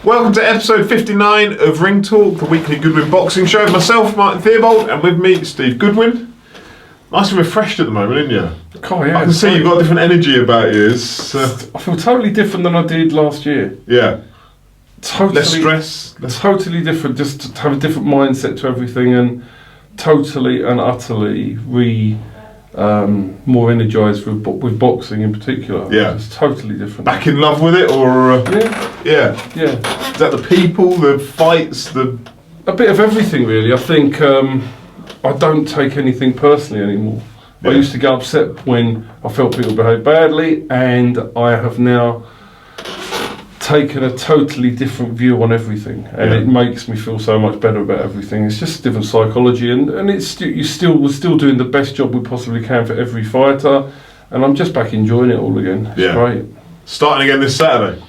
Welcome to episode 59 of Ring Talk, the weekly Goodwin boxing show. Myself, Martin Theobald, and with me, Steve Goodwin. Nice and refreshed at the moment, isn't you? Oh, yeah, I can see you've got a different energy about you. I feel totally different than I did last year. Yeah. Totally, less stress. Totally different, just to have a different mindset to everything and totally and utterly more energised with boxing in particular. Yeah. It's totally different. Back in love with it, or? Yeah. Is that the people, the fights, A bit of everything, really. I think I don't take anything personally anymore. Yeah. I used to get upset when I felt people behave badly, and I have now taken a totally different view on everything, and it makes me feel so much better about everything. It's just different psychology, and we're still doing the best job we possibly can for every fighter, and I'm just back enjoying it all again. It's great. Starting again this Saturday.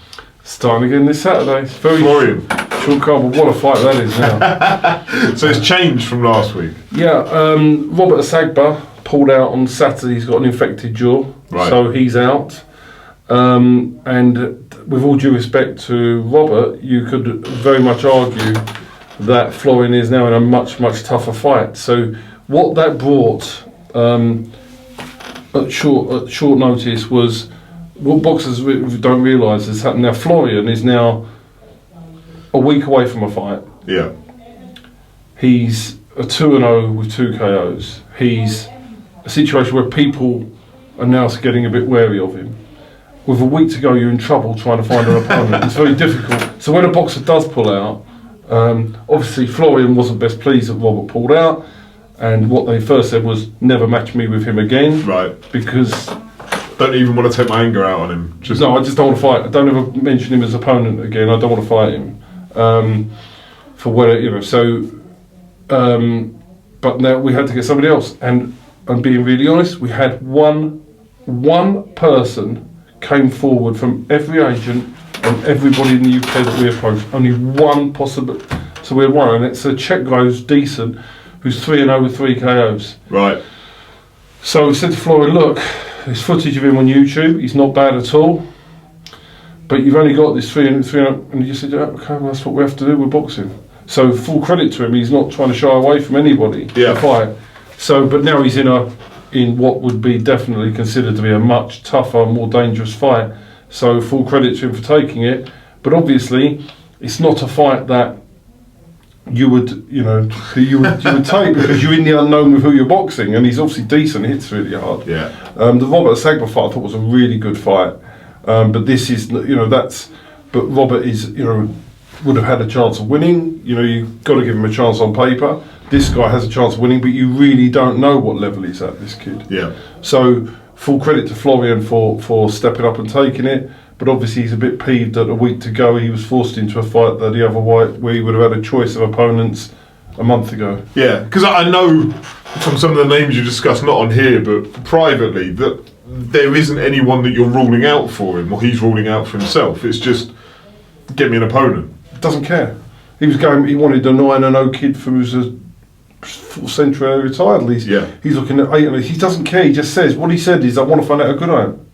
It's very Florian. short card, but what a fight that is now. So it's changed from last week. Yeah, Robert Asagba pulled out on Saturday. He's got an infected jaw, so he's out. And with all due respect to Robert, you could very much argue that Florian is now in a much, much tougher fight. So what that brought at short notice was what boxers don't realise has happened. Now Florian is now a week away from a fight. Yeah. He's a 2-0 with 2 KOs. He's a situation where people are now getting a bit wary of him. With a week to go, you're in trouble trying to find an opponent. It's very difficult. So when a boxer does pull out, obviously Florian wasn't best pleased that Robert pulled out, and what they first said was never match me with him again. Right. Because don't even want to take my anger out on him. No, I just don't want to fight. I don't ever mention him as opponent again. I don't want to fight him. For whatever, So, but now we had to get somebody else, and being really honest, we had one person came forward from every agent and everybody in the UK that we approached. Only one possible. So we had one, and it's a Czech guy who's decent, who's 3-0 with 3 KOs. Right. So we said to Florian, look, there's footage of him on YouTube. He's not bad at all, but you've only got this 3-0, and he just said, okay, well, that's what we have to do with boxing. So full credit to him. He's not trying to shy away from anybody to fight. So, but now he's in what would be definitely considered to be a much tougher, more dangerous fight. So full credit to him for taking it. But obviously, it's not a fight that you would take because you're in the unknown with who you're boxing, and he's obviously decent, hits really hard. Yeah. The Robert Asagba fight I thought was a really good fight, but this is but Robert is would have had a chance of winning. You've got to give him a chance on paper. This guy has a chance of winning, but you really don't know what level he's at, this kid. Yeah. So full credit to Florian for stepping up and taking it, but obviously he's a bit peeved that a week to go he was forced into a fight that where he would have had a choice of opponents a month ago. Yeah, because I know from some of the names you discussed, not on here but privately, that there isn't anyone that you're ruling out for him or he's ruling out for himself. It's just, get me an opponent. Doesn't care. He wanted a 9-0 kid who's a century retired. He's looking at 8. He doesn't care. He just says, what he said is, I want to find out how good I am.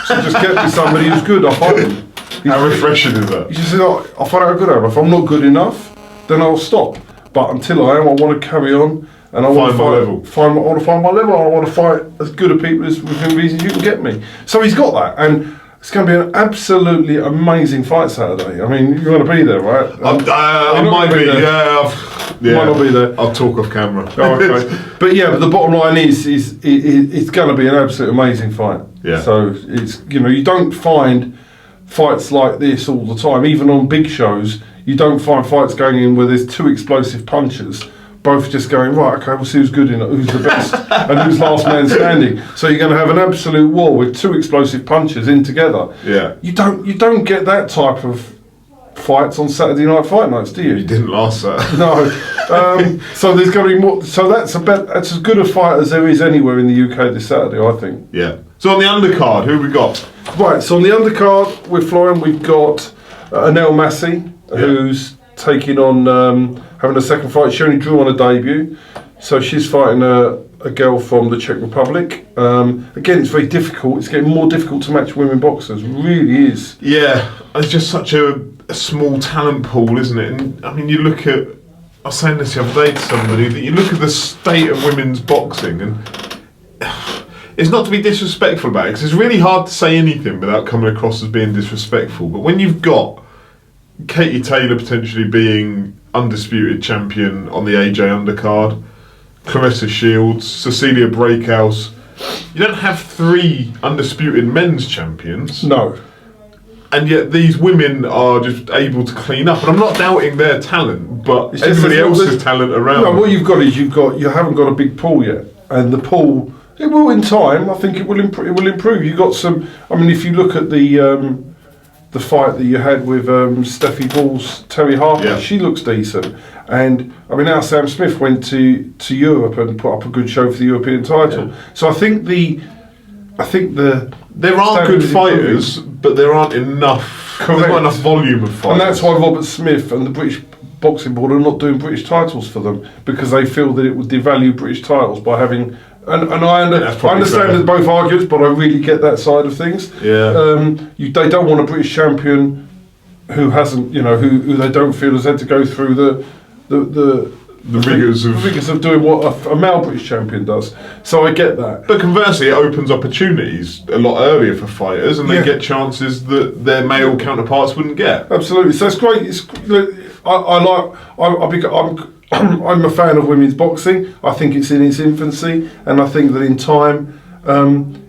So just get me somebody who's good. I'll fight him. How refreshing is that? He just says, I'll find out how good I am. If I'm not good enough, then I'll stop. But until I am, I want to carry on, and I want to find my level. I want to fight as good a people as within reason you can get me. So he's got that, and it's going to be an absolutely amazing fight Saturday. I mean, you're going to be there, right? I might be there. Might not be there. I'll talk off camera. Oh, okay. But the bottom line is it's going to be an absolutely amazing fight. Yeah. So it's you don't find fights like this all the time. Even on big shows, you don't find fights going in where there's 2 explosive punchers, both just going, right, okay, we'll see who's good in it, who's the best, and who's last man standing. So you're going to have an absolute war with 2 explosive punches in together. Yeah. You don't get that type of fights on Saturday night fight nights, do you? You didn't last Saturday. No. So there's going to be more. So that's as good a fight as there is anywhere in the UK this Saturday, I think. Yeah. So on the undercard, who have we got? Right. So on the undercard with Florian, we've got Anelle Massey, who's taking on having a second fight. She only drew on a debut, so she's fighting a girl from the Czech Republic. Again, it's very difficult. It's getting more difficult to match women boxers. It really is. Yeah, it's just such a a small talent pool, isn't it? And I mean, you look at. I was saying this the other day to somebody that you look at the state of women's boxing, and it's not to be disrespectful about it, because it's really hard to say anything without coming across as being disrespectful. But when you've got Katie Taylor potentially being undisputed champion on the AJ undercard, Clarissa Shields, Cecilia Breakhouse, you don't have 3 undisputed men's champions. No. And yet these women are just able to clean up. And I'm not doubting their talent, but everybody else's talent around. No, what you've got is you haven't got a big pool yet. And the pool, it will in time, I think it will improve. You've got some, I mean, if you look at the fight that you had with Steffi Ball's Terry Harper, she looks decent. And I mean, now Sam Smith went to Europe and put up a good show for the European title. Yeah. So I think there are good fighters, but there aren't enough. Correct. There's not enough volume of fighters. And that's why Robert Smith and the British Boxing Board are not doing British titles for them, because they feel that it would devalue British titles by having. And I understand both arguments, but I really get that side of things. Yeah. They don't want a British champion who hasn't, who they don't feel has had to go through the rigors of doing what a male British champion does. So I get that. But conversely, it opens opportunities a lot earlier for fighters, and they get chances that their male counterparts wouldn't get. Absolutely. So it's great. I'm a fan of women's boxing. I think it's in its infancy, and I think that in time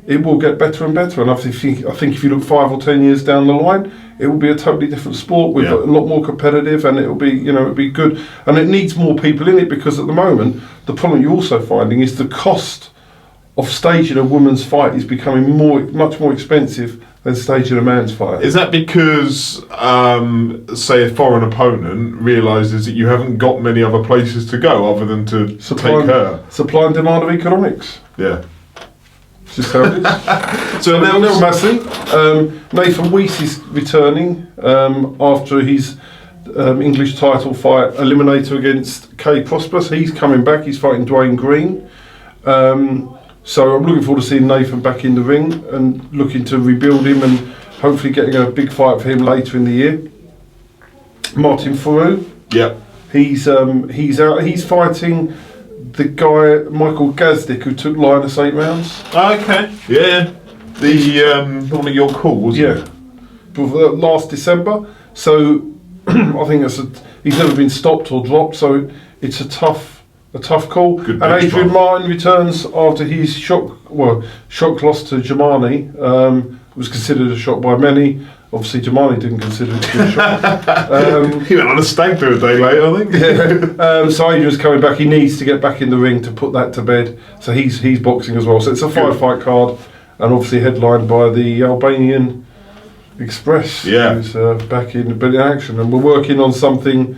it will get better and better. And I think if you look 5 or 10 years down the line, it will be a totally different sport with a lot more competitive, and it'll be good. And it needs more people in it, because at the moment the problem you're also finding is the cost of staging a woman's fight is becoming much more expensive than staging a man's fight. Is that because, say, a foreign opponent realises that you haven't got many other places to go other than to take her? Supply and demand of economics. Yeah. Just how it is. So Anelle Massey, Nathan Weise is returning after his English title fight eliminator against Kay Prosperous. He's coming back. He's fighting Dwayne Green. So I'm looking forward to seeing Nathan back in the ring and looking to rebuild him and hopefully getting a big fight for him later in the year. Martin Foru. Yep. He's out. He's fighting the guy Michael Gazdick who took Linus 8 rounds. Okay. Yeah. The one of your call, wasn't it? Yeah. Last December. So I think he's never been stopped or dropped. So it's a tough call. Good and Adrian Martin returns after his shock loss to Germani. Was considered a shock by many. Obviously, Germani didn't consider it to be a shock. He went on a stag do a day later, I think. Yeah. So Adrian's coming back. He needs to get back in the ring to put that to bed. So he's boxing as well. So it's a 5-fight card, and obviously headlined by the Albanian Express. Yeah. Who's back in action, and we're working on something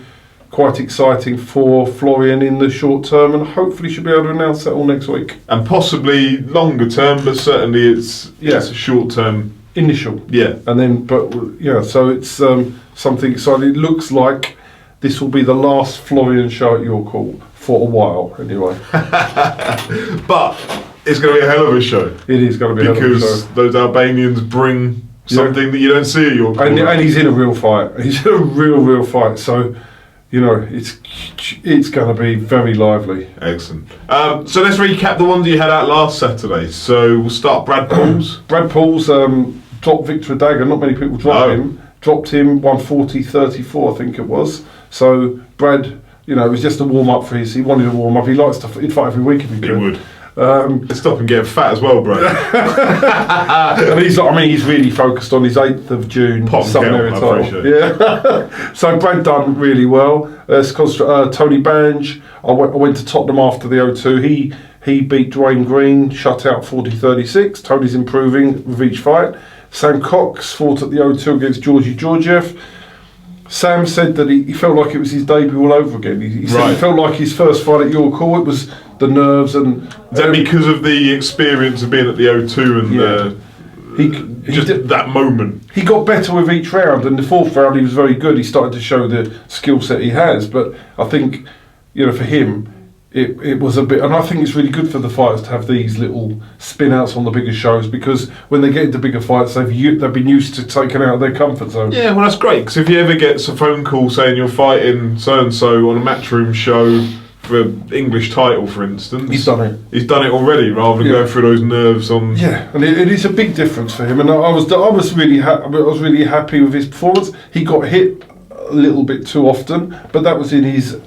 quite exciting for Florian in the short term, and hopefully should be able to announce that all next week. And possibly longer term, but certainly it's a short term. Initial. Yeah. And then, so it's something exciting. It looks like this will be the last Florian show at your call for a while, anyway. But it's going to be a hell of a show. It is going to be a hell of a show. Because those Albanians bring something that you don't see at your call. And he's in a real fight. He's in a real fight. So, it's going to be very lively. Excellent. So let's recap the ones you had out last Saturday. So we'll start Brad Pauls. Brad Pauls dropped Victor Dagger. Not many people him. Dropped him 140-34, I think it was. So Brad, it was just a warm up for he wanted a warm up. He likes to he'd fight every week if he could. He would. Stop him getting fat as well, Brad. And he's really focused on his 8th of June Southern Area title. Yeah. So Brad done really well. Tony Bange. I went to Tottenham after the O2. He beat Dwayne Green, shut out 40-36. Tony's improving with each fight. Sam Cox fought at the O2 against Georgie Georgiev. Sam said that he felt like it was his debut all over again. He said he felt like his first fight at your call. It was the nerves and... Is that because of the experience of being at the O2 and that moment? He got better with each round, and the 4th round he was very good. He started to show the skill set he has, but I think, for him, it was a bit, and I think it's really good for the fighters to have these little spin outs on the bigger shows, because when they get into bigger fights, they've been used to taking out of their comfort zone. Yeah, well, that's great, because if you ever get a phone call saying you're fighting so and so on a Matchroom show for an English title, for instance, He's done it. He's done it already, rather than going through those nerves on. Yeah, and it is a big difference for him. And I was really happy with his performance. He got hit a little bit too often, but that was in his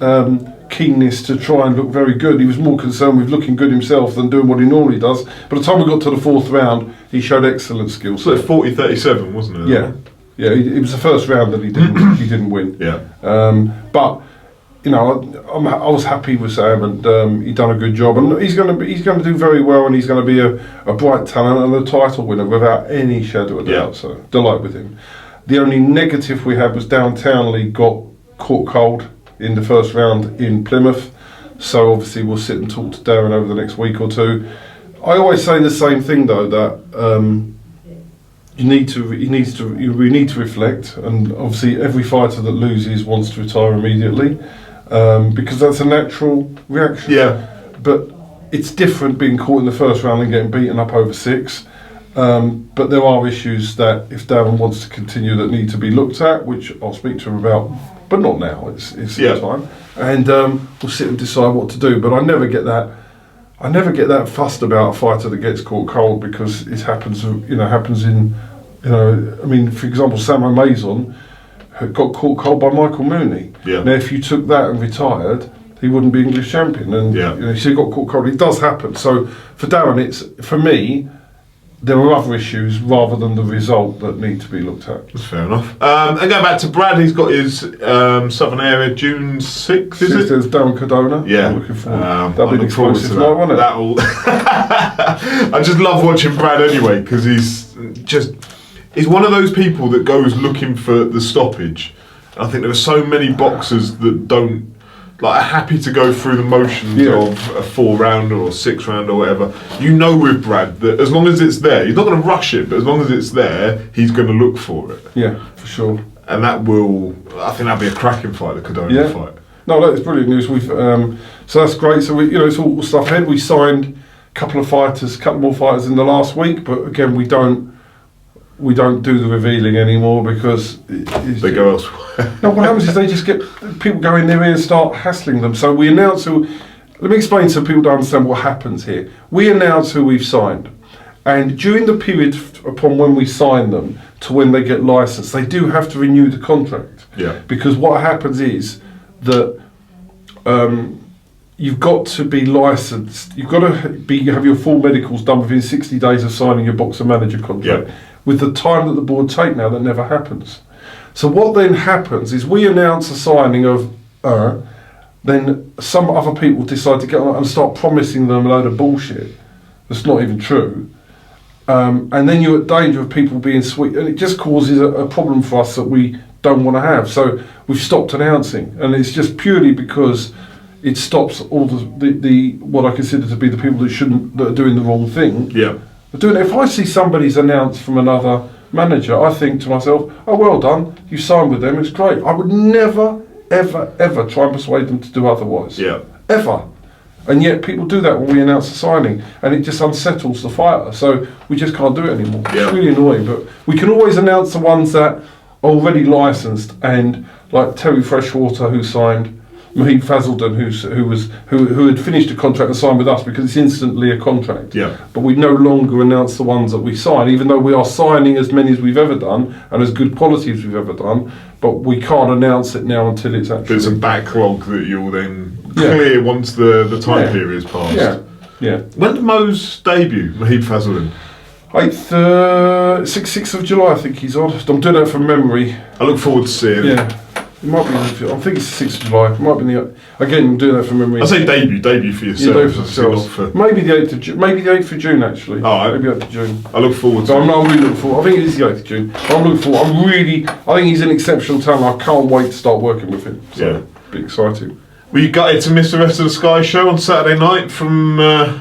keenness to try and look very good. He was more concerned with looking good himself than doing what he normally does. By the time we got to the fourth round, he showed excellent skills. So 40-37, wasn't it? Yeah, it was the first round that he didn't win. Yeah, but you know, I was happy with Sam, and he done a good job, and he's going to do very well, and he's going to be a bright talent and a title winner without any shadow of doubt. So delight with him. The only negative we had was Darren Townley got caught cold in the first round in Plymouth, so obviously we'll sit and talk to Darren over the next week or two. I always say the same thing though, that we need to reflect, and obviously every fighter that loses wants to retire immediately, because that's a natural reaction. yeah. But it's different being caught in the first round and getting beaten up over 6. But there are issues that, if Darren wants to continue, that need to be looked at, which I'll speak to him about, but not now. It's the time, and we'll sit and decide what to do. But I never get that fussed about a fighter that gets caught cold, because it happens. Happens in. I mean, for example, Sam O'Maison got caught cold by Michael Mooney. Yeah. Now, if you took that and retired, he wouldn't be English champion. And so he got caught cold. It does happen. So for Darren, for me, there are other issues rather than the result that need to be looked at. That's fair enough. And going back to Brad, he's got his Southern Area June 6th, is it? There's Darren Cardona. Yeah. I'm looking forward. That'll be an explosive night, won't it? I just love watching Brad anyway, because he's one of those people that goes looking for the stoppage. I think there are so many boxers that don't, are happy to go through the motions of a 4-rounder or 6-rounder or whatever. You know with Brad that as long as it's there, he's not going to rush it, but as long as it's there, he's going to look for it. Yeah, for sure. And I think that'll be a cracking fight, the Cardona fight. No, that's brilliant news. So that's great. So it's all stuff ahead. We signed a couple more fighters in the last week, but again, we don't do the revealing anymore, because they go elsewhere. No, what happens is they just get people go in there and start hassling them. So we announce who. Let me explain so people don't understand what happens here. We announce who we've signed, and during the period upon when we sign them to when they get licensed, they do have to renew the contract. Yeah. Because what happens is that you've got to be licensed. You've got to have your full medicals done within 60 days of signing your boxer manager contract. Yeah. With the time that the board take now, that never happens. So what then happens is we announce a signing of then some other people decide to get on and start promising them a load of bullshit that's not even true. And then you're at danger of people being sweet, and it just causes a problem for us that we don't want to have. So we've stopped announcing, and it's just purely because it stops all the what I consider to be the people that are doing the wrong thing. Yeah. If I see somebody's announced from another manager, I think to myself, oh, well done, you signed with them, it's great. I would never, ever, ever try and persuade them to do otherwise. Yeah. Ever. And yet people do that when we announce a signing, and it just unsettles the fighter. So we just can't do it anymore. Yeah. It's really annoying, but we can always announce the ones that are already licensed, and like Terry Freshwater, who signed, Mahid Fazldon, who had finished a contract and signed with us, because it's instantly a contract. Yeah. But we no longer announce the ones that we sign, even though we are signing as many as we've ever done and as good quality as we've ever done. But we can't announce it now until it's actually. There's a backlog that you'll then clear once the time period is passed. Yeah. Yeah. When did Mo's debut, Mahid Fazldon? 6th of July, I think he's on. I'm doing that from memory. I look forward to seeing. Yeah. It might be. I think it's 6th of July. It might be again. I'm doing that from memory. I say debut for yourself. Yeah, maybe the 8th of June. Maybe the 8th of June actually. All right. Maybe 8th of June. I look forward to. I'm really looking forward. I think it is the 8th of June. I'm looking forward. I think he's an exceptional talent. I can't wait to start working with him. So yeah. Be exciting. Were you gutted to miss the rest of the Sky show on Saturday night from the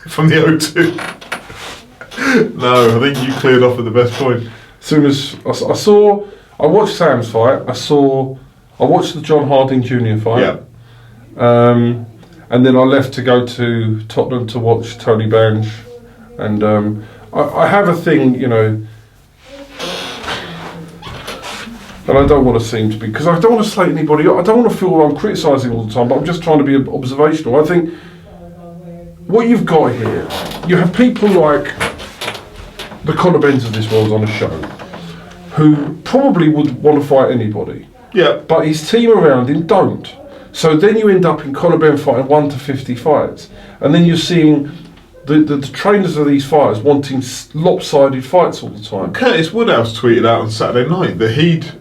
O2? No, I think you cleared off at the best point. As soon as I watched Sam's fight. I watched the John Harding Jr. fight. Yeah. and then I left to go to Tottenham to watch Tony Bange, and I have a thing, you know, and I don't want to seem to be, because I don't want to slate anybody. I don't want to feel I'm criticising all the time, but I'm just trying to be observational. I think what you've got here, you have people like the Conor Benns of this world on a show, who probably would want to fight anybody. Yeah. But his team around him don't. So then you end up in Conor Benn fighting 1 to 50 fights, and then you're seeing the trainers of these fighters wanting lopsided fights all the time. Curtis Woodhouse tweeted out on Saturday night that he'd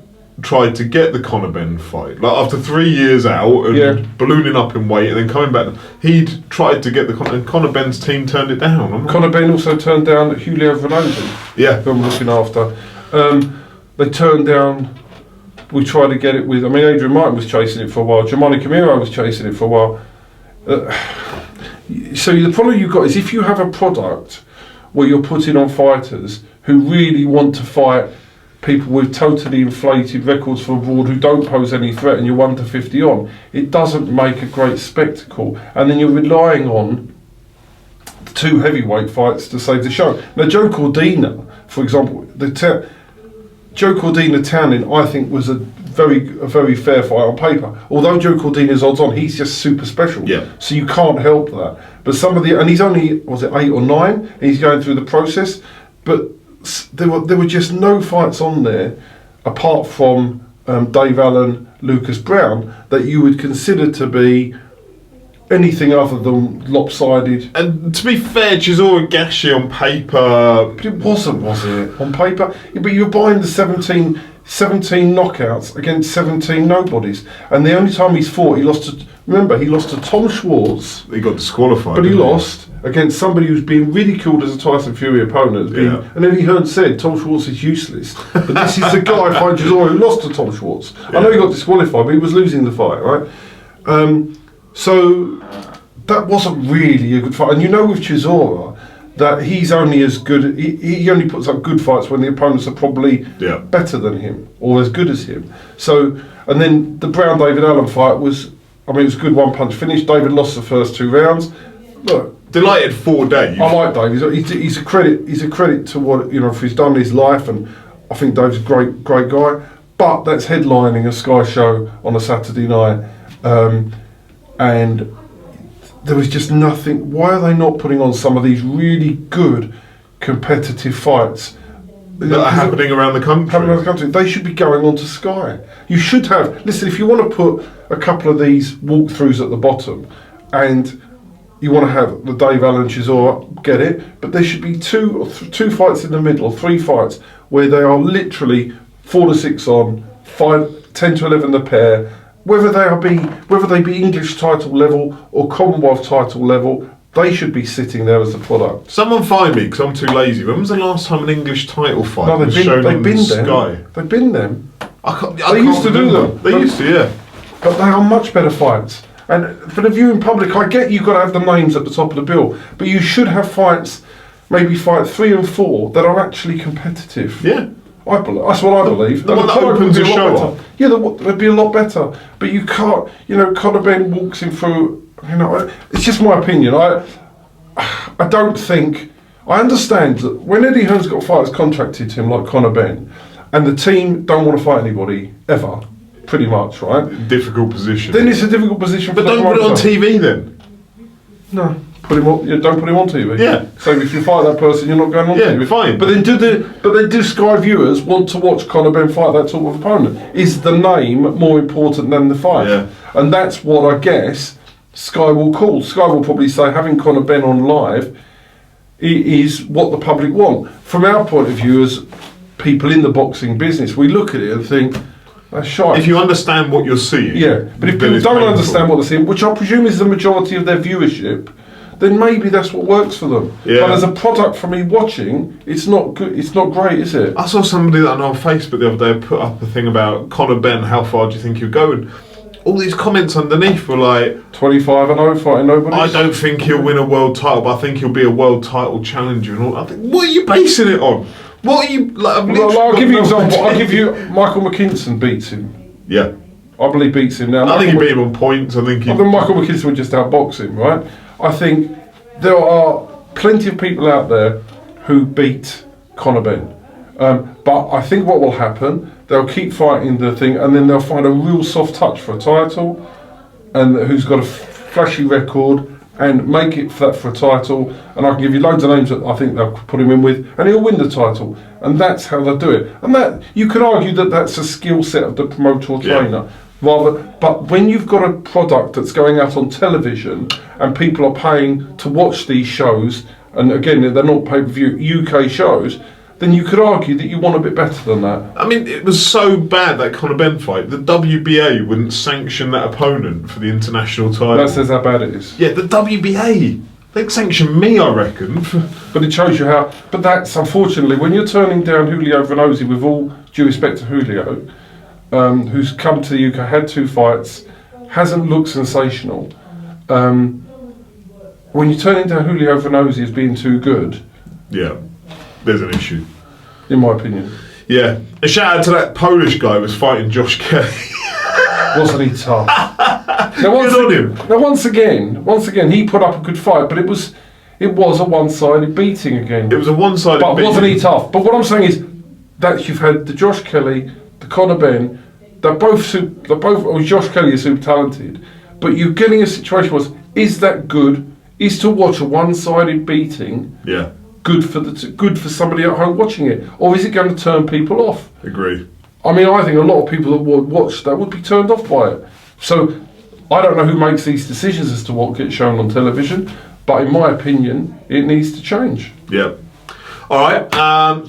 tried to get the Conor Benn fight. Like, after 3 years out and ballooning up in weight and then coming back, he'd tried to get and Conor Benn's team turned it down. Conor Benn also turned down Julio Vernozzi, who I'm looking after. They turned down, we tried to get it with, I mean, Adrian Martin was chasing it for a while, Germani Camiro was chasing it for a while. So the problem you've got is if you have a product where you're putting on fighters who really want to fight people with totally inflated records for abroad who don't pose any threat, and you're 1 to 50 on, it doesn't make a great spectacle, and then you're relying on 2 heavyweight fights to save the show. Now, Joe Cordina, for example, Joe Cordina Townley, I think, was a very fair fight on paper. Although Joe Cordina's odds on, he's just super special. Yeah. So you can't help that. But some of the, and he's only, was it 8 or 9? And he's going through the process. But there were just no fights on there, apart from Dave Allen, Lucas Brown, that you would consider to be anything other than lopsided. And to be fair, Chisora Gashi on paper... But it wasn't, was it? On paper? Yeah, but you're buying the 17 knockouts against 17 nobodies. And the only time he's fought, he lost to... Remember, he lost to Tom Schwartz. He got disqualified. But he lost against somebody who's being ridiculed as a Tyson Fury opponent. And Eddie Hearn said, Tom Schwartz is useless. But this is the guy, find Chisora, who lost to Tom Schwartz. I know he got disqualified, but he was losing the fight, right? So that wasn't really a good fight. And you know with Chisora that he's only as good, he only puts up good fights when the opponents are probably better than him or as good as him. So, and then the Brown David Allen fight was, I mean, it was a good one punch finish. David lost the first 2 rounds. Look, delighted for Dave. I like Dave. He's a credit. He's a credit to what, you know, for he's done in his life, and I think Dave's a great guy. But that's headlining a Sky show on a Saturday night. And there was just nothing. Why are they not putting on some of these really good competitive fights that are happening around the country? They should be going on to Sky. You should have. Listen, if you want to put a couple of these walkthroughs at the bottom, and you want to have the Dave Allen Chisora, get it. But there should be two fights in the middle, 3 fights where they are literally 4 to 6 on, 10 to 11 the pair. Whether they be English title level or Commonwealth title level, they should be sitting there as a product. Someone find me, because I'm too lazy. When was the last time an English title fight was shown on Sky? They've been them. They used to do them. They used to, yeah. But they are much better fights. And for the viewing public, I get you've got to have the names at the top of the bill, but you should have fights, maybe fight 3 and 4, that are actually competitive. Yeah. That's what I believe. The one that opens the show up. Yeah, they'd be a lot better. But you can't, you know, Conor Benn walks him through, you know, it's just my opinion. I don't think, I understand that when Eddie Hearn's got fighters contracted to him like Conor Benn, and the team don't want to fight anybody, ever, pretty much, right? Difficult position. Then it's a difficult position for But don't put it on TV then. No. Put him on, don't put him on TV. Yeah. So if you fight that person, you're not going on TV. Yeah, fine. But then do Sky viewers want to watch Conor Benn fight that sort of opponent? Is the name more important than the fight? Yeah. And that's what I guess Sky will call. Sky will probably say having Conor Benn on live is what the public want. From our point of view as people in the boxing business, we look at it and think, that's shite. If you understand what you're seeing. Yeah. But if people don't understand what they're seeing, which I presume is the majority of their viewership, then maybe that's what works for them. Yeah. But as a product for me watching, it's not good. It's not great, is it? I saw somebody that I know on Facebook the other day put up a thing about Conor Benn, how far do you think he'll go? And all these comments underneath were like 25-0 fighting nobody. I don't think he'll win a world title, but I think he'll be a world title challenger. And all. I think, what are you basing it on? What are you like? I'll give you an example. I'll give you Michael McKinson beats him. Yeah. I believe beats him now. I think he beat him on points. I think Michael McKinson would just outbox him, right? I think there are plenty of people out there who beat Conor Benn. But I think what will happen, they'll keep fighting the thing, and then they'll find a real soft touch for a title, and who's got a flashy record, and make it for a title. And I can give you loads of names that I think they'll put him in with, and he'll win the title. And that's how they'll do it. And that you could argue that that's a skill set of the promoter or trainer. But when you've got a product that's going out on television and people are paying to watch these shows, and again they're not pay-per-view UK shows, then you could argue that you want a bit better than that. I mean, it was so bad, that Conor Benn fight, the WBA wouldn't sanction that opponent for the international title. That says how bad it is. Yeah, the WBA. They'd sanction me, I reckon. But it shows you how... But that's, unfortunately, when you're turning down Julio Venosi, with all due respect to Julio, who's come to the UK, had 2 fights, hasn't looked sensational. When you're turning down Julio Venosi as being too good... Yeah. There's an issue, in my opinion. Yeah, a shout out to that Polish guy who was fighting Josh Kelly. Wasn't he tough? Now once again, he put up a good fight, but it was a one-sided beating again. It was a one-sided but beating. Wasn't he tough? But what I'm saying is that you've had the Josh Kelly, the Conor Benn, Josh Kelly is super talented, but you're getting a situation is that good? Is to watch a one-sided beating? Yeah. Good for somebody at home watching it, or is it going to turn people off? Agree. I mean, I think a lot of people that would watch that would be turned off by it. So I don't know who makes these decisions as to what gets shown on television, but in my opinion, it needs to change. Yeah. All right.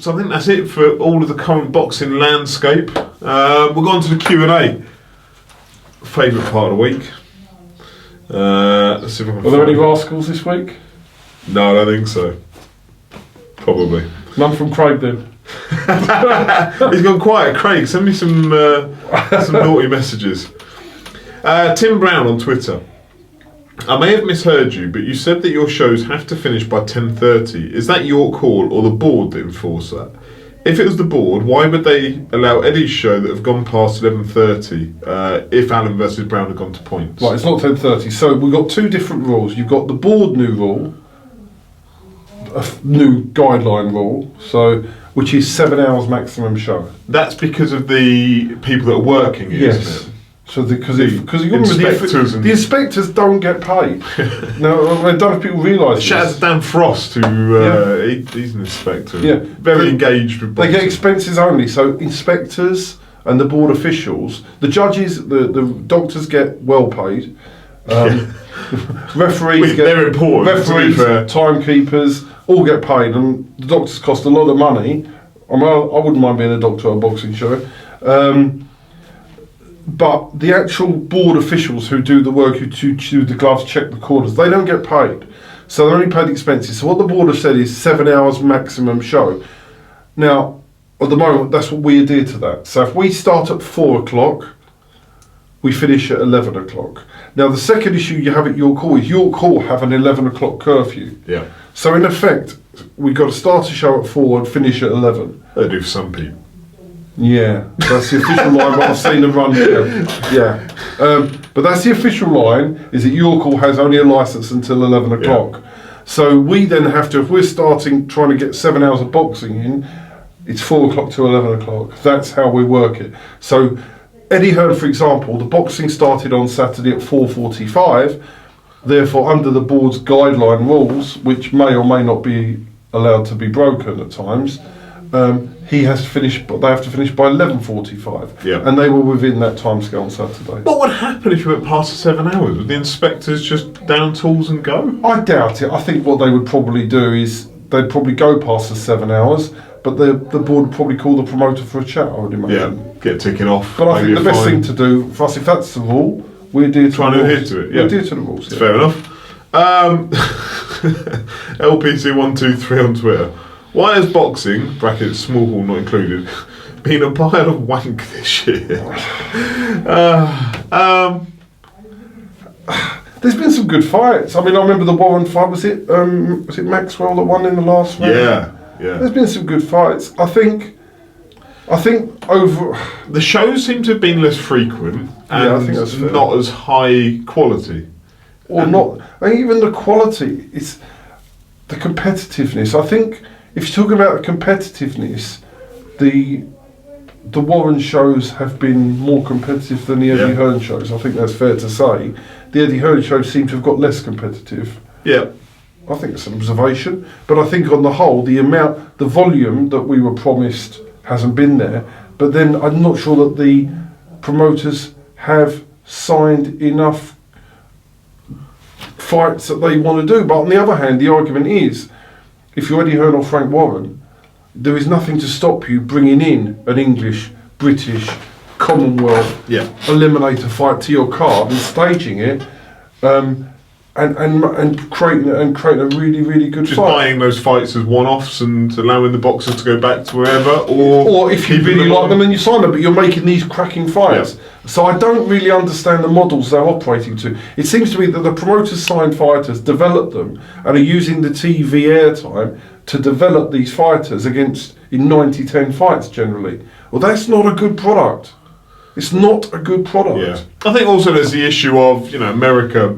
So I think that's it for all of the current boxing landscape. We'll go on to the Q&A. Favourite part of the week. Let's see if I can. Are there any rascals this week? No, I don't think so. Probably. None from Craig then. He's gone quiet. Craig, send me some naughty messages. Tim Brown on Twitter. I may have misheard you, but you said that your shows have to finish by 10:30. Is that your call or the board that enforce that? If it was the board, why would they allow Eddie's show that have gone past 11:30 if Allen versus Brown had gone to points? Right, it's not 10:30. So we've got 2 different rules. You've got the board new rule, a new guideline rule, which is 7 hours maximum show. That's because of the people that are working, isn't it? So because you remember the inspectors don't get paid. Now I don't know if people realise. Shout out to Dan Frost, who he's an inspector. Yeah, very engaged with boxing. They get expenses only. So inspectors and the board officials, the judges, the doctors get well paid. Referees get. They're important. Referees, timekeepers, all get paid, and the doctors cost a lot of money. I wouldn't mind being a doctor at a boxing show. But the actual board officials who do the work, who chew the gloves, check the corners, they don't get paid. So they're only paid expenses. So what the board have said is 7 hours maximum show. Now, at the moment, that's what we adhere to that. So if we start at 4 o'clock, we finish at 11 o'clock. Now, the second issue you have at York Hall is York Hall have an 11 o'clock curfew. Yeah. So in effect, we've got to start a show at 4 and finish at 11. They do for some people. Yeah, that's the official line, but I've seen them run there. Yeah. But that's the official line, is that York Hall has only a licence until 11 o'clock. Yeah. So we then have to, if we're trying to get 7 hours of boxing in, it's 4 o'clock to 11 o'clock. That's how we work it. So Eddie Hearn, for example, the boxing started on Saturday at 4:45. Therefore, under the board's guideline rules, which may or may not be allowed to be broken at times, they have to finish by 11:45. Yeah. And they were within that timescale on Saturday. What would happen if you went past the 7 hours? Would the inspectors just down tools and go? I doubt it. I think what they would probably do is they'd probably go past the 7 hours, but the board would probably call the promoter for a chat, I would imagine. Yeah, get ticking off. But I think the best thing to do for us, if that's the rule, we adhere to the rules. Adhere to it, yeah. We adhere to the rules. It's fair enough. LPC123 on Twitter. Why has boxing, brackets small hall not included, been a pile of wank this year? There's been some good fights. I mean, I remember the Warren fight. Was it Maxwell that won in the last round? Yeah. There's been some good fights. I think I think over The shows seem to have been less frequent and Yeah, I think that's fair. not as high quality. or not, and even the quality, it's the competitiveness. I think if you're talking about the competitiveness, the Warren shows have been more competitive than the Eddie Yeah. Hearn shows. I think that's fair to say. The Eddie Hearn shows seem to have got less competitive. Yeah. I think it's an observation, but I think on the whole, the volume that we were promised hasn't been there. But then I'm not sure that the promoters have signed enough fights that they want to do. But on the other hand, the argument is, if you're Eddie Hearn or Frank Warren, there is nothing to stop you bringing in an English, British, Commonwealth Yeah. eliminator fight to your card and staging it, and creating a really, really good Just fight. buying those fights as one-offs and allowing the boxers to go back to wherever, or Or if you keeping really them like on. them and you sign them, but you're making these cracking fights. Yeah. So I don't really understand the models they're operating to. It seems to me that the promoters sign fighters, develop them, and are using the TV airtime to develop these fighters against in 90-10 fights generally. Well, that's not a good product. It's not a good product. Yeah, I think also there's the issue of America,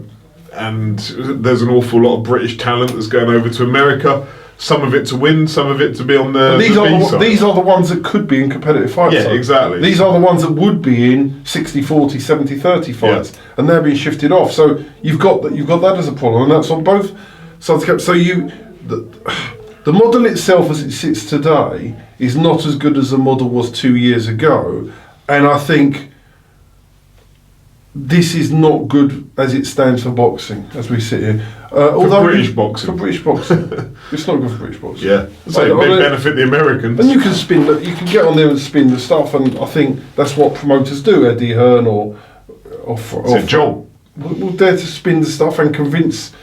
and there's an awful lot of British talent that's going over to America. Some of it to win, some of it to be on the These B-side. are the ones that could be in competitive fights. Yeah, though. exactly. These are the ones that would be in 60-40, 70-30 fights, and they're being shifted off. So you've got that as a problem, and that's on both sides. So the model itself, as it sits today, is not as good as the model was 2 years ago, and I think this is not good as it stands for boxing as we sit here. British boxing. For British boxing, it's not good for British boxing. Yeah, so it may benefit the Americans. And you can get on there and spin the stuff, and I think that's what promoters do. Eddie Hearn or It's a job. will dare to spin the stuff and convince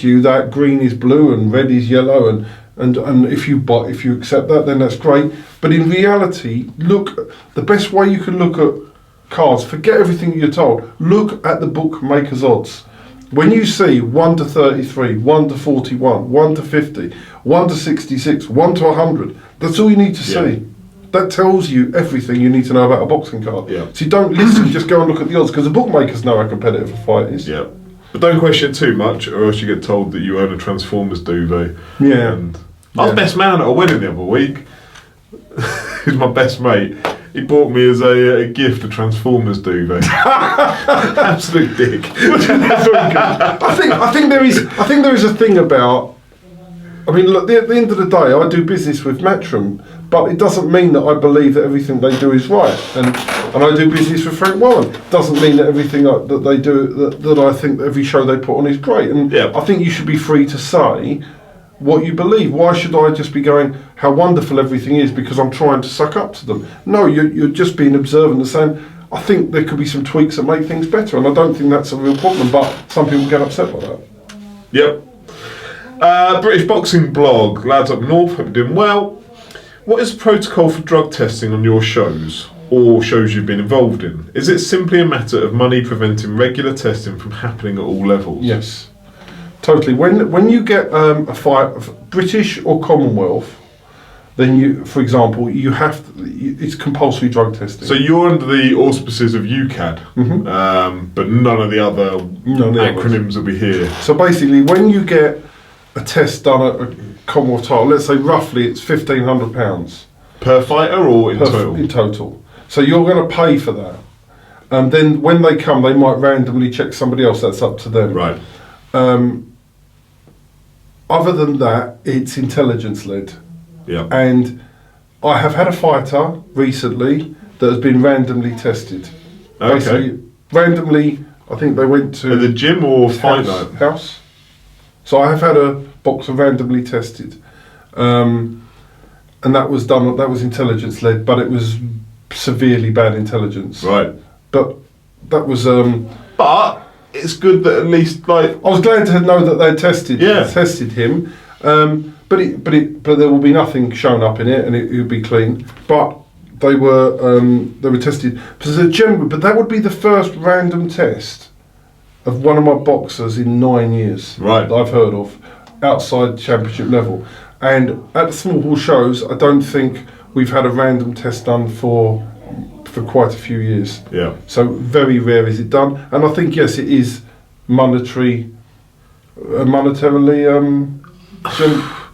you that green is blue and red is yellow, and if you accept that, then that's great. But in reality, the best way you can look at cards, forget everything you're told, look at the bookmakers' odds. When you see 1 to 33, 1 to 41, 1 to 50, 1 to 66, 1 to 100, that's all you need to see. That tells you everything you need to know about a boxing card. Yeah. So you don't listen, just go and look at the odds, because the bookmakers know how competitive a fight is. Yeah, but don't question it too much, or else you get told that you own a Transformers duvet. Yeah. And I was best man at a wedding the other week. Who's my best mate? He bought me as a gift a Transformers duvet. Absolute dick. I think there is a thing about. I mean, look, at the end of the day, I do business with Matchroom, but it doesn't mean that I believe that everything they do is right. And I do business with Frank Warren. Doesn't mean that everything that they do, that I think that every show they put on is great. And I think you should be free to say what you believe. Why should I just be going, how wonderful everything is because I'm trying to suck up to them? No, you're just being observant and saying, I think there could be some tweaks that make things better, and I don't think that's a real problem, but some people get upset by that. Yep. British Boxing Blog, lads up north, hope you're doing well. What is the protocol for drug testing on your shows, or shows you've been involved in? Is it simply a matter of money preventing regular testing from happening at all levels? Yes, totally. When you get a fight of British or Commonwealth, then you, for example, you have to, it's compulsory drug testing. So you're under the auspices of UCAD, but none of the other acronyms that we hear. So basically, when you get a test done at a Commonwealth title, let's say roughly it's £1,500 per fighter or in total? In total. So you're going to pay for that. And then when they come, they might randomly check somebody else. That's up to them. Right. Other than that, it's intelligence led. Yeah. And I have had a fighter recently that has been randomly tested. Okay. Basically, randomly, I think they went to At the gym or fight night? house. So I have had a boxer randomly tested, and that was done. That was intelligence led, but it was severely bad intelligence. Right. But that was. But it's good that at least I was glad to know that they tested him. But there will be nothing shown up in it, and it would be clean. But they were tested. But that would be the first random test of one of my boxers in 9 years that I've heard of, outside championship level. And at the small hall shows, I don't think we've had a random test done for quite a few years. Yeah. So very rare is it done, and I think yes, it is monetarily.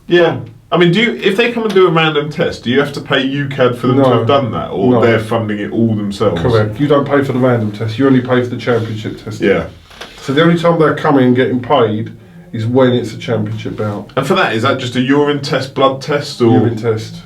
Yeah. I mean, if they come and do a random test, do you have to pay UCAD for them to have done that, or they're funding it all themselves? Correct. You don't pay for the random test. You only pay for the championship test. Yeah. So the only time they're coming and getting paid is when it's a championship bout. And for that, is that just a urine test, blood test, or urine test?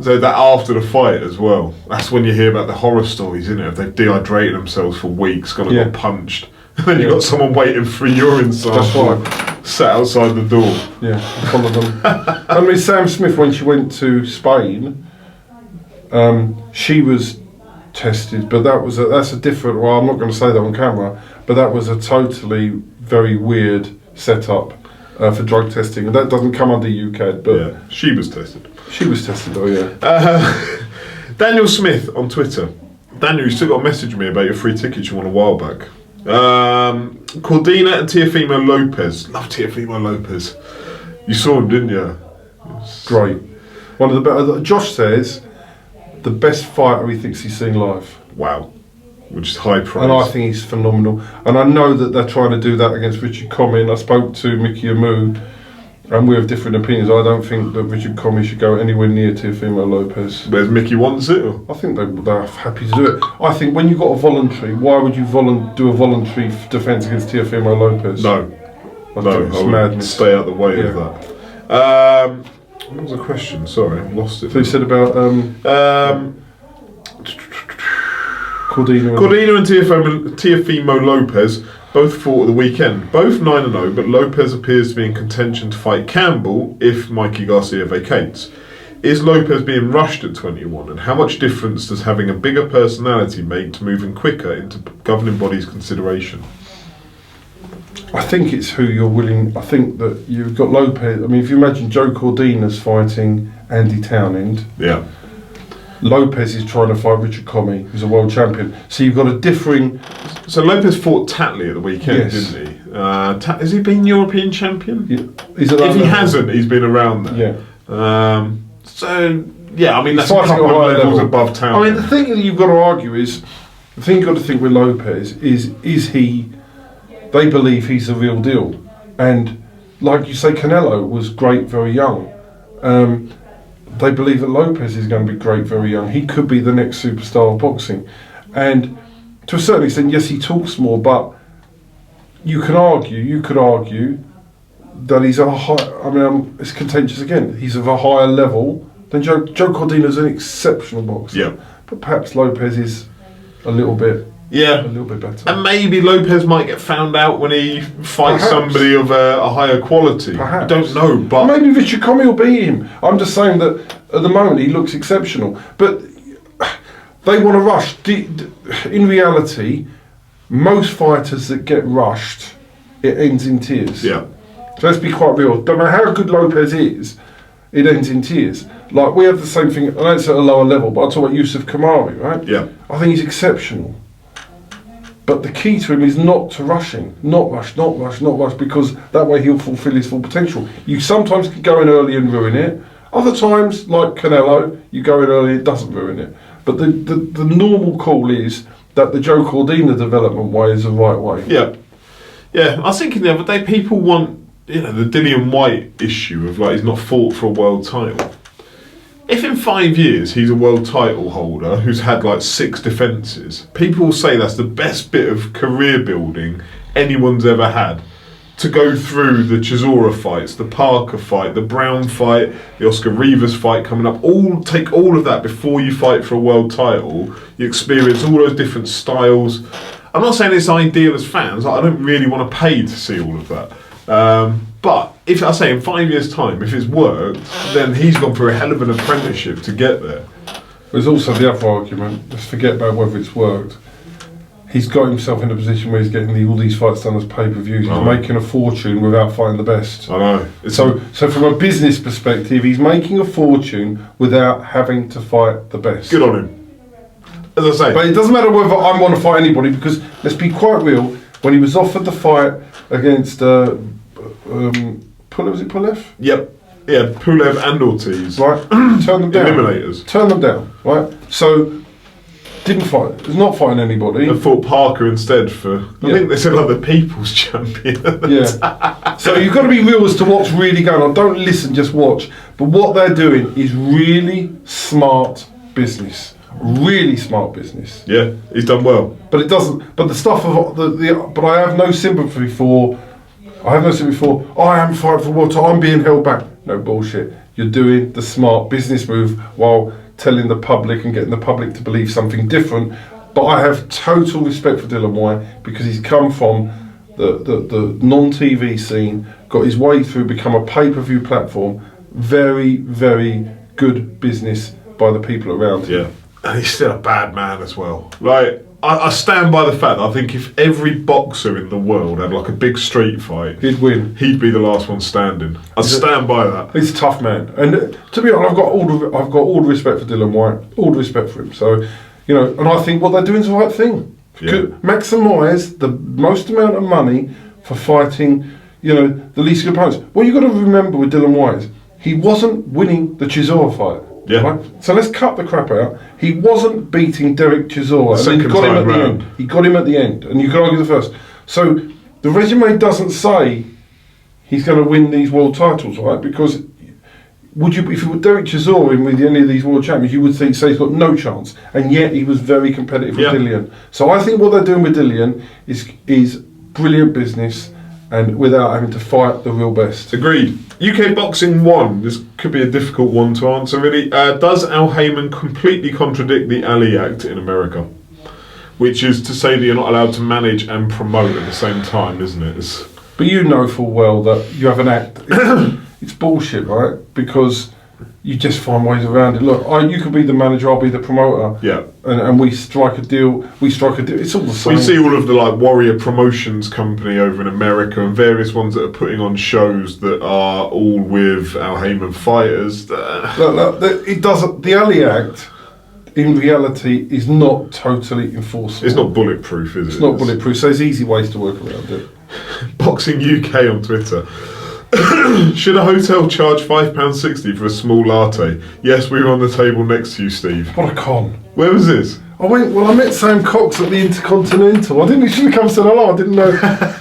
So that after the fight as well. That's when you hear about the horror stories, isn't it? If they've dehydrated themselves for weeks, got punched, and then you've got someone waiting for a urine sample. That's right. Sat outside the door. Yeah, follow them. I mean, Sam Smith, when she went to Spain, she was tested, but that's a different. Well, I'm not going to say that on camera, but that was a totally very weird setup for drug testing, and that doesn't come under UCAD. But yeah, she was tested. She was tested. Oh yeah. Daniel Smith on Twitter. Daniel, you still got a message to me about your free tickets you won a while back. Cordina and Teofimo Lopez. Love Teofimo Lopez. You saw him, didn't you? Great. One of the better. Josh says the best fighter he thinks he's seen live. Wow. Which is high praise. And I think he's phenomenal. And I know that they're trying to do that against Richard Comey. I spoke to Mickey Amu, and we have different opinions. I don't think that Richard Comey should go anywhere near Teofimo Lopez. Whereas Mickey wants it? Or? I think they're happy to do it. I think when you've got a voluntary, why would you do a voluntary defence against Teofimo Lopez? No. I would madness. Stay out the way of that. What was the question? Sorry, I've lost it. So you said about Cordina and Teofimo Lopez both fought at the weekend. Both 9-0, but Lopez appears to be in contention to fight Campbell if Mikey Garcia vacates. Is Lopez being rushed at 21, and how much difference does having a bigger personality make to moving quicker into governing body's consideration? I think it's who you're willing. I think that you've got Lopez. I mean, if you imagine Joe Cordina's fighting Andy Townend. Yeah. Lopez is trying to fight Richard Comey, who's a world champion. So you've got a differing. So Lopez fought Tatley at the weekend, didn't he? Has he been European champion? Yeah. If he hasn't, he's been around there. Yeah. I mean, that's a couple of levels above Town. I mean, the thing that you've got to argue is, the thing you've got to think with Lopez is he, they believe he's the real deal. And like you say, Canelo was great very young. They believe that Lopez is going to be great very young. He could be the next superstar of boxing. And to a certain extent, yes, he talks more, but you could argue that he's a high, I mean, it's contentious again, he's of a higher level than Joe Cordina's an exceptional boxer. Yeah. But perhaps Lopez is a little bit better. And maybe Lopez might get found out when he fights somebody of a higher quality. Perhaps. I don't know, but maybe Richard Comey will beat him. I'm just saying that at the moment he looks exceptional. But they want to rush. In reality, most fighters that get rushed, it ends in tears. Yeah. So let's be quite real. Don't matter how good Lopez is, it ends in tears. Like, we have the same thing, I know it's at a lower level, but I'll talk about Yusuf Kamari, right? Yeah. I think he's exceptional. But the key to him is not to rushing. Not rush, because that way he'll fulfil his full potential. You sometimes can go in early and ruin it. Other times, like Canelo, you go in early, it doesn't ruin it. But the normal call is that the Joe Cordina development way is the right way. Yeah. Yeah, I was thinking the other day, people want, the Dillian White issue of, like, he's not fought for a world title. If in 5 years he's a world title holder who's had like 6 defences, people will say that's the best bit of career building anyone's ever had. To go through the Chisora fights, the Parker fight, the Brown fight, the Oscar Rivas fight coming up, take all of that before you fight for a world title. You experience all those different styles. I'm not saying it's ideal as fans, I don't really want to pay to see all of that. But if I say in 5 years' time, if it's worked, then he's gone through a hell of an apprenticeship to get there. There's also the other argument, let's forget about whether it's worked. He's got himself in a position where he's getting all these fights done as pay-per-views. He's making a fortune without fighting the best. I know. So from a business perspective, he's making a fortune without having to fight the best. Good on him. As I say. But it doesn't matter whether I want to fight anybody, because let's be quite real, when he was offered the fight against was it Pulev? Yep. Yeah, Pulev and Ortiz. Right, turn them down. Eliminators. Turn them down, right? So, didn't fight, was not fighting anybody. I fought Parker instead for, I think they said like the People's Champion. Yeah. So you've got to be real as to what's really going on. Don't listen, just watch. But what they're doing is really smart business. Really smart business. Yeah, he's done well. But it doesn't. But the stuff of but I have no sympathy for. I am fighting for water. I'm being held back. No bullshit. You're doing the smart business move while telling the public and getting the public to believe something different. But I have total respect for Dillian Whyte because he's come from the non-TV scene, got his way through, become a pay-per-view platform. Very, very good business by the people around him. Yeah. And he's still a bad man as well. Like, I stand by the fact that I think if every boxer in the world had like a big street fight, He'd win. He'd be the last one standing. I stand by that. He's a tough man, and to be honest, I've got all the respect for Dillian Whyte, all the respect for him. So, and I think what they're doing is the right thing. Yeah. Maximise the most amount of money for fighting, the least good opponents. What you've got to remember with Dillian Whyte is he wasn't winning the Chisora fight. Yeah. Right? So let's cut the crap out. He wasn't beating Derek Chisora. Second and he got him time at the round. end. He got him at the end, and you could argue the first. So the resume doesn't say he's going to win these world titles, right? Because if you were Derek Chisora in with any of these world champions, you would say he's got no chance, and yet he was very competitive with Dillian. So I think what they're doing with Dillian is brilliant business, and without having to fight the real best. Agreed. UK Boxing 1. This could be a difficult one to answer, really. Does Al Heyman completely contradict the Ali Act in America? Which is to say that you're not allowed to manage and promote at the same time, isn't it? But you know full well that you have an act. It's bullshit, right? Because you just find ways around it. Look, you could be the manager, I'll be the promoter. Yeah. And we strike a deal. It's all the same. We see all of the Warrior Promotions Company over in America and various ones that are putting on shows that are all with Al Heyman fighters. Look, it doesn't. The Ali Act, in reality, is not totally enforceable. It's not bulletproof, is it? It's not bulletproof. So there's easy ways to work around it. Boxing UK on Twitter. Should a hotel charge £5.60 for a small latte? Yes, we were on the table next to you, Steve. What a con. Where was this? I met Sam Cox at the Intercontinental. He should have come to the line, I didn't know.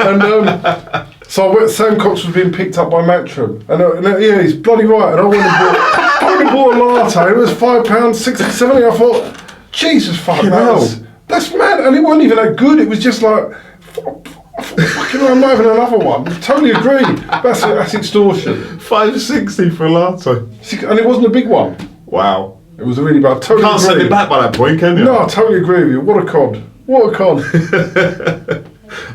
And so Sam Cox was being picked up by Matchroom. And he's bloody right. And I went and bought a latte. It was £5.60. I thought, Jesus fucking hell. That's mad. And it wasn't even that good. It was just like, fucking I'm not having another one. Totally agree. That's extortion. £5.60 for a latte. And it wasn't a big one. Wow. It was a really bad. You can't send it back by that point, can you? No, I totally agree with you. What a con. What a con.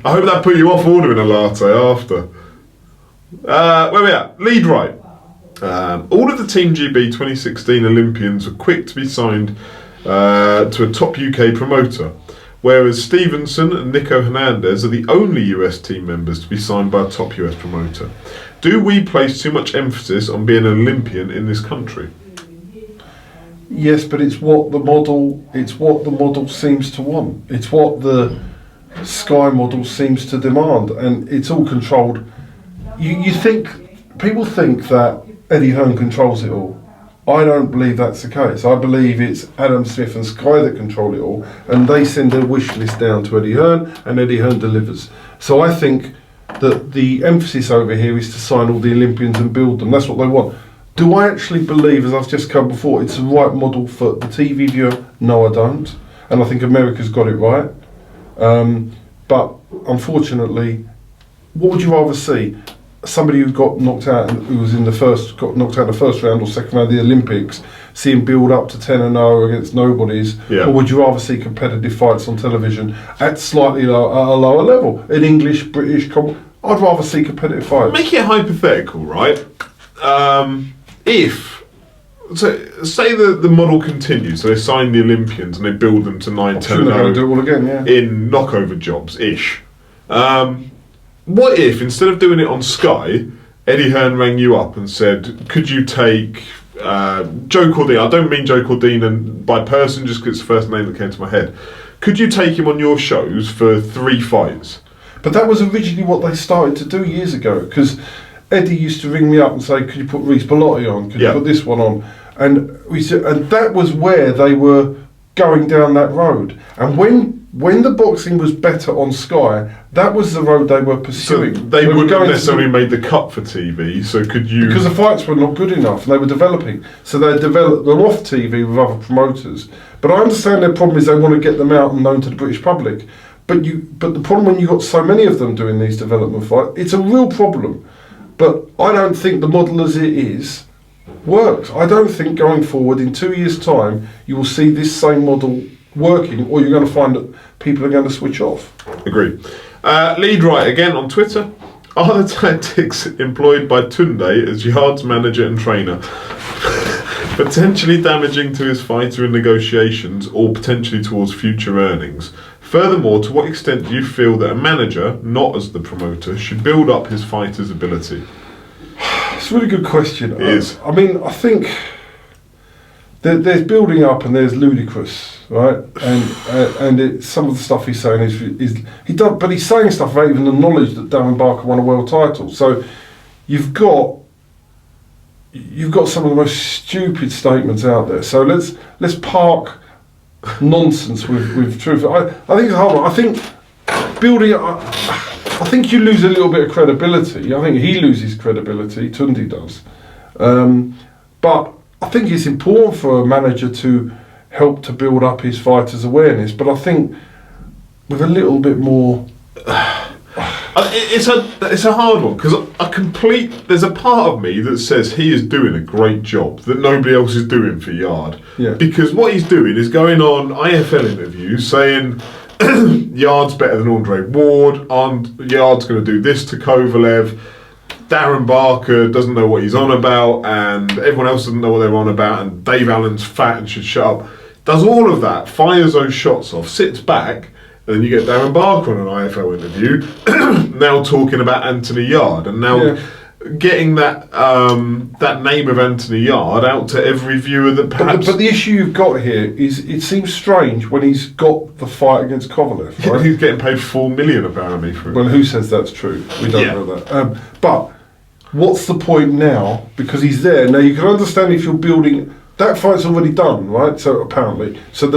I hope that put you off ordering a latte after. Where we at? Lead right. All of the Team GB 2016 Olympians were quick to be signed to a top UK promoter, whereas Stevenson and Nico Hernandez are the only US team members to be signed by a top US promoter. Do we place too much emphasis on being an Olympian in this country? Yes, but it's what the model seems to want. It's what the Sky model seems to demand, and it's all controlled. People think that Eddie Hearn controls it all. I don't believe that's the case. I believe it's Adam Smith and Sky that control it all, and they send a wish list down to Eddie Hearn, and Eddie Hearn delivers. So I think that the emphasis over here is to sign all the Olympians and build them. That's what they want. Do I actually believe, as I've just covered before, it's the right model for the TV viewer? No, I don't. And I think America's got it right. But unfortunately, what would you rather see? Somebody who got knocked out, got knocked out in the first round or second round of the Olympics, see him build up to 10-0 against nobodies, or would you rather see competitive fights on television at slightly at a lower level, in English, British? I'd rather see competitive fights. Make it hypothetical, right? Say the model continues, so they sign the Olympians and they build them to 9-10-0 do it all again, yeah. in knockover jobs-ish. What if, instead of doing it on Sky, Eddie Hearn rang you up and said, could you take Joe Cordine? I don't mean Joe Cordine by person, just because it's the first name that came to my head. Could you take him on your shows for 3 fights? But that was originally what they started to do years ago, because Eddie used to ring me up and say, "Could you put Reece Bellotti on? Could you put this one on?" And we said, and that was where they were going down that road. And when the boxing was better on Sky, that was the road they were pursuing. So they wouldn't have necessarily made the cut for TV. So could you? Because the fights were not good enough, and they were developing. So they developed them off TV with other promoters. But I understand their problem is they want to get them out and known to the British public. But the problem when you got so many of them doing these development fights, it's a real problem. But I don't think the model as it is works. I don't think going forward in 2 years' time you will see this same model working, or you're going to find that people are going to switch off. Agreed. Lead right again on Twitter. Are the tactics employed by Tunde as Yard's manager and trainer potentially damaging to his fighter in negotiations or potentially towards future earnings? Furthermore, to what extent do you feel that a manager, not as the promoter, should build up his fighter's ability? It's a really good question. It is. I mean, I think there's building up and there's ludicrous, right? And some of the stuff he's saying is he does, but he's saying stuff without even the knowledge that Darren Barker won a world title. So you've got some of the most stupid statements out there. So let's park nonsense with truth. I think it's hard. I think building. I think you lose a little bit of credibility. I think he loses credibility. Tunde does, but I think it's important for a manager to help to build up his fighters' awareness. But I think with a little bit more. It's a hard one because there's a part of me that says he is doing a great job that nobody else is doing for Yard. Yeah. Because what he's doing is going on IFL interviews saying Yard's better than Andre Ward, Yard's going to do this to Kovalev, Darren Barker doesn't know what he's on about, and everyone else doesn't know what they're on about, and Dave Allen's fat and should shut up. Does all of that, fires those shots off, sits back. And then you get Darren Barker on an IFL interview, now talking about Anthony Yard, and now getting that name of Anthony Yard out to every viewer that perhaps. But the issue you've got here is it seems strange when he's got the fight against Kovalev. Right? He's getting paid $4 million apparently for it. Well, who says that's true? We don't know that. But what's the point now? Because he's there now. You can understand if you're building that fight's already done, right? So apparently, so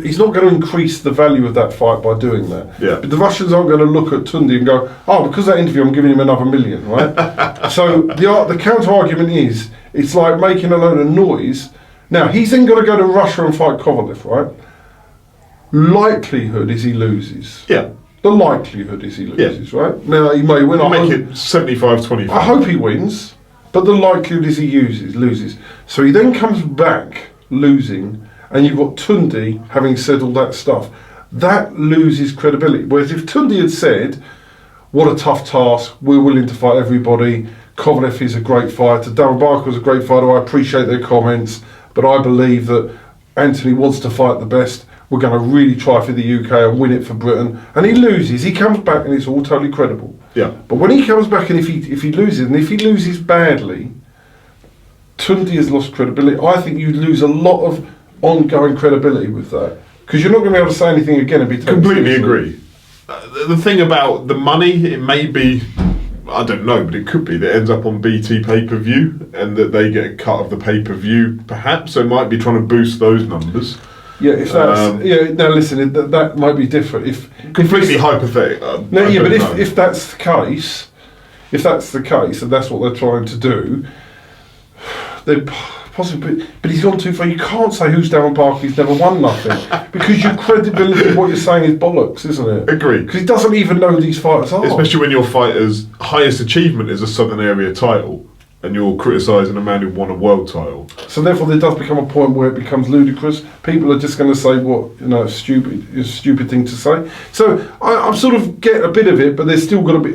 he's not going to increase the value of that fight by doing that. Yeah. But the Russians aren't going to look at Tunde and go, "Oh, because of that interview, I'm giving him another $1 million," right? So the counter argument is, it's like making a load of noise. Now he's then got to go to Russia and fight Kovalev, right? Likelihood is he loses. Yeah. The likelihood is he loses, right? Now he may win. I'll make it 75-25. I hope he wins, but the likelihood is he loses. So he then comes back losing. And you've got Tunde having said all that stuff. That loses credibility. Whereas if Tunde had said, "What a tough task, we're willing to fight everybody, Kovalev is a great fighter, Darren Barker was a great fighter, I appreciate their comments, but I believe that Anthony wants to fight the best, we're going to really try for the UK and win it for Britain," and he loses, he comes back and it's all totally credible. Yeah. But when he comes back and if he loses, and if he loses badly, Tunde has lost credibility. I think you lose a lot of ongoing credibility with that, because you're not going to be able to say anything again and be taken completely seriously. agree. The thing about the money, it may be, I don't know, but it could be that it ends up on BT pay-per-view and that they get a cut of the pay-per-view perhaps, so it might be trying to boost those numbers. Yeah, if that's now listen, that might be different. If completely hypothetical. No, yeah, but if that's the case, and that's what they're trying to do, they possibly. But he's gone too far. You can't say who's Darren Barker. He's never won nothing because your credibility, what you're saying, is bollocks, isn't it? Agreed. Because he doesn't even know who these fighters are. Especially when your fighter's highest achievement is a Southern Area title, and you're criticising a man who won a world title. So therefore, there does become a point where it becomes ludicrous. People are just going to say, "What it's stupid. It's a stupid thing to say." So I sort of get a bit of it, but there's still got to be.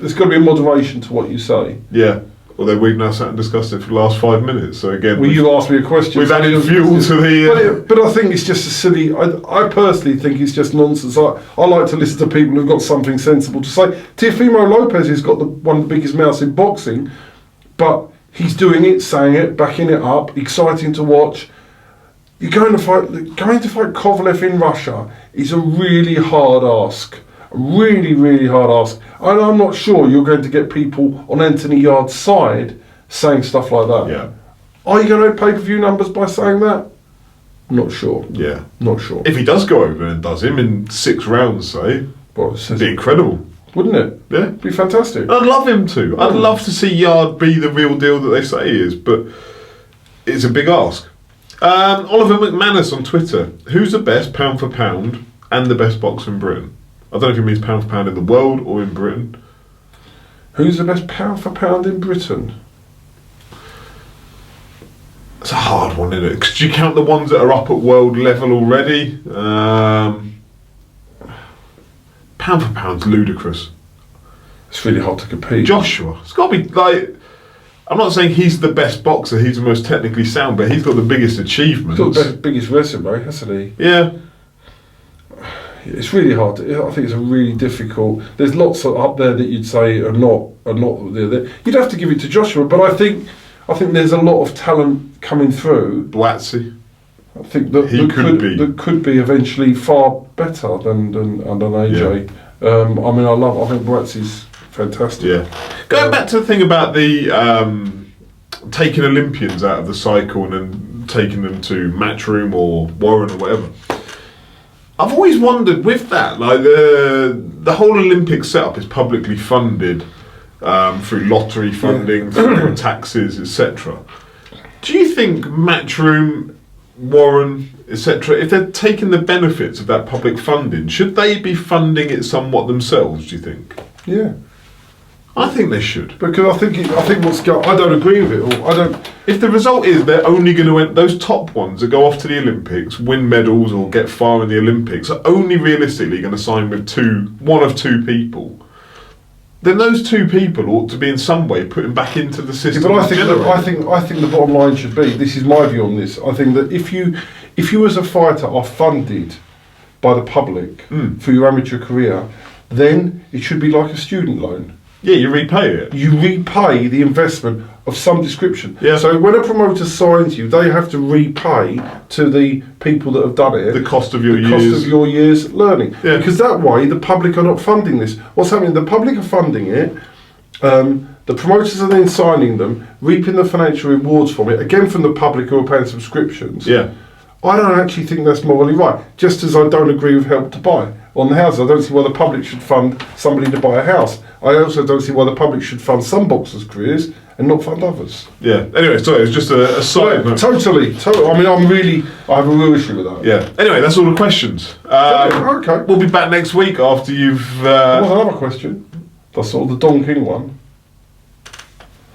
There's got to be a moderation to what you say. Yeah. Although we've now sat and discussed it for the last 5 minutes, so again... Well, you asked me a question. We've added fuel to the... But I think it's just a silly... I personally think it's just nonsense. I like to listen to people who've got something sensible to say. Teofimo Lopez has got one of the biggest mouths in boxing, but he's doing it, saying it, backing it up, exciting to watch. You're going to fight Kovalev in Russia is a really hard ask. Really, really hard ask. And I'm not sure you're going to get people on Anthony Yard's side saying stuff like that. Yeah. Are you going to pay-per-view numbers by saying that? Not sure. Yeah. Not sure. If he does go over and does him in 6 rounds, say, Well, it'd be incredible. Wouldn't it? Yeah. It'd be fantastic. I'd love him to. I'd love to see Yard be the real deal that they say he is, but it's a big ask. Oliver McManus on Twitter. Who's the best pound for pound and the best boxer in Britain? I don't know if he means pound for pound in the world or in Britain. Who's the best pound for pound in Britain? It's a hard one, isn't it? 'Cause do you count the ones that are up at world level already? Pound for pound's ludicrous. It's really hard to compete. Joshua. It's got to be like... I'm not saying he's the best boxer, he's the most technically sound, but he's got the biggest achievements. He's got the biggest resume, hasn't he? Yeah. It's really hard. I think it's a really difficult. There's lots up there that you'd say are not there. You'd have to give it to Joshua, but I think there's a lot of talent coming through. Boatsy. I think that could be eventually far better than AJ. Yeah. I think Boatsy's fantastic. Yeah. Going back to the thing about the taking Olympians out of the cycle and then taking them to Matchroom or Warren or whatever. I've always wondered with that, like the whole Olympic setup is publicly funded through lottery funding, through taxes, etc. Do you think Matchroom, Warren, etc., if they're taking the benefits of that public funding, should they be funding it somewhat themselves, do you think? Yeah. I think they should. Because I don't agree with it all. If the result is they're only going to those top ones that go off to the Olympics, win medals or get far in the Olympics, are only realistically going to sign with one of two people, then those two people ought to be in some way putting back into the system. Yeah, but I think the bottom line should be, this is my view on this, I think that if you as a fighter are funded by the public for your amateur career, then it should be like a student loan. Yeah, you repay it. You repay the investment of some description. Yeah. So when a promoter signs you, they have to repay to the people that have done it the cost of your years learning. Yeah. Because that way the public are not funding this. What's happening? The public are funding it. The promoters are then signing them, reaping the financial rewards from it, again from the public who are paying subscriptions. Yeah. I don't actually think that's morally right. Just as I don't agree with Help to Buy on the houses. I don't see why the public should fund somebody to buy a house. I also don't see why the public should fund some boxers' careers and not fund others. Yeah. Anyway, sorry, it's just a side note. Totally. I have a real issue with that. Yeah. Anyway, that's all the questions. Okay. We'll be back next week after you've... There was another question. That's sort of the Don King one.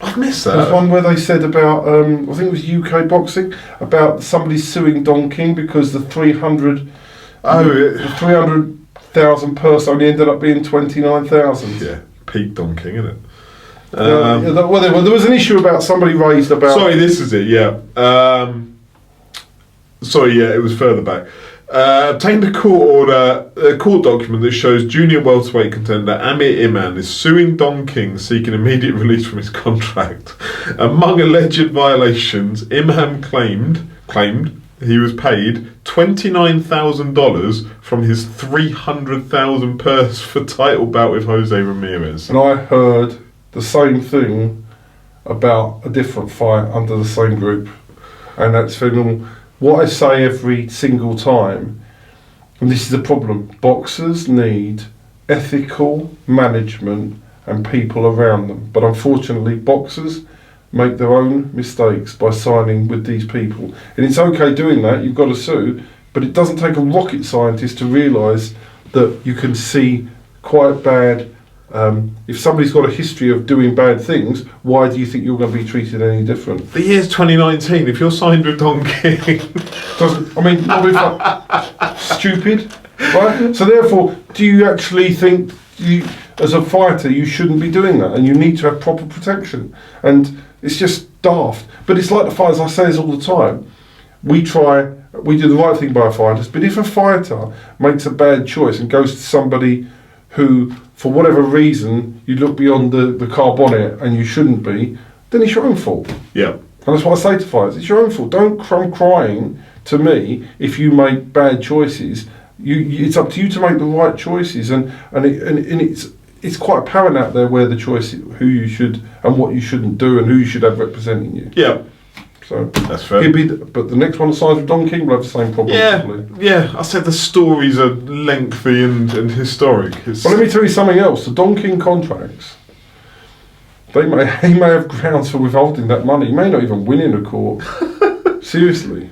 I've missed There's that. one where they said about, I think it was UK boxing, about somebody suing Don King because the 300,000 purse only ended up being 29,000. Yeah, peak Don King, isn't it? There was an issue about somebody raised about... Sorry, this is it, yeah. It was further back. Obtained a court document that shows junior welterweight contender Amir Iman is suing Don King, seeking immediate release from his contract. Among alleged violations, Iman claimed he was paid $29,000 from his $300,000 purse for title bout with Jose Ramirez. And I heard the same thing about a different fight under the same group, and that's phenomenal. What I say every single time, and this is the problem, boxers need ethical management and people around them. But unfortunately, boxers make their own mistakes by signing with these people. And it's okay doing that, you've got to sue, but it doesn't take a rocket scientist to realise that you can see quite bad... if somebody's got a history of doing bad things, why do you think you're going to be treated any different? The year's 2019. If you're signed with Don King, stupid, right? So therefore, do you actually think as a fighter you shouldn't be doing that, and you need to have proper protection? And it's just daft. But it's like the fighters. I say this all the time. We do the right thing by our fighters. But if a fighter makes a bad choice and goes to somebody who, for whatever reason, you look beyond the car bonnet and you shouldn't be, then it's your own fault. yeah, And that's what I say to fighters. It's your own fault. Don't come crying to me if you make bad choices It's up to you to make the right choices, and it's quite apparent out there where the choice, who you should and what you shouldn't do, and who you should have representing you. Yeah. So that's fair. But the next one that signs with Don King will have the same problem. Probably. Yeah. I said the stories are lengthy and historic. Well, let me tell you something else. The Don King contracts, he may have grounds for withholding that money. He may not even win in a court. Seriously,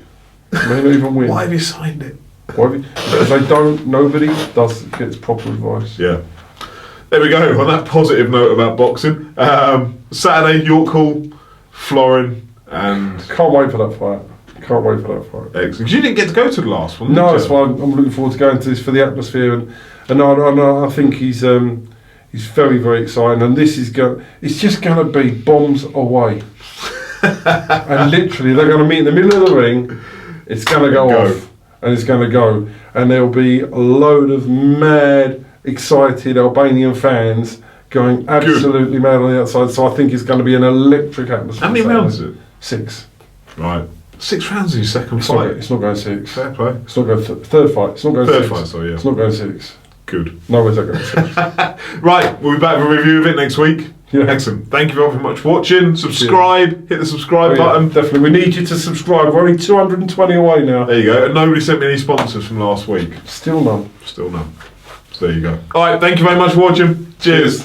he may not even win. Why have you signed it? Because nobody gets proper advice. Yeah. There we go. On that positive note about boxing, Saturday York Hall, Florian, and can't wait for that fight. Excellent. Because you didn't get to go to the last one. No, that's why I'm looking forward to going to this for the atmosphere, and I think he's very, very exciting, and this is it's just going to be bombs away, and literally they're going to meet in the middle of the ring. It's going to go off, and it's going to go, and there'll be a load of mad, excited Albanian fans going absolutely mad on the outside. So I think it's going to be an electric atmosphere. How many rounds is it? 6. Right. 6 rounds in your second fight. It's not going 6. Fair play. It's not going third fight. It's not going 6. Third fight, sorry, yeah. It's not going 6. Good. No, where's that going 6? Right, we'll be back with a review of it next week. Yeah. Excellent. Thank you very much for watching. Subscribe. Hit the subscribe button. Definitely. We need you to subscribe. We're only 220 away now. There you go. And nobody sent me any sponsors from last week. Still none. So there you go. All right. Thank you very much for watching. Cheers.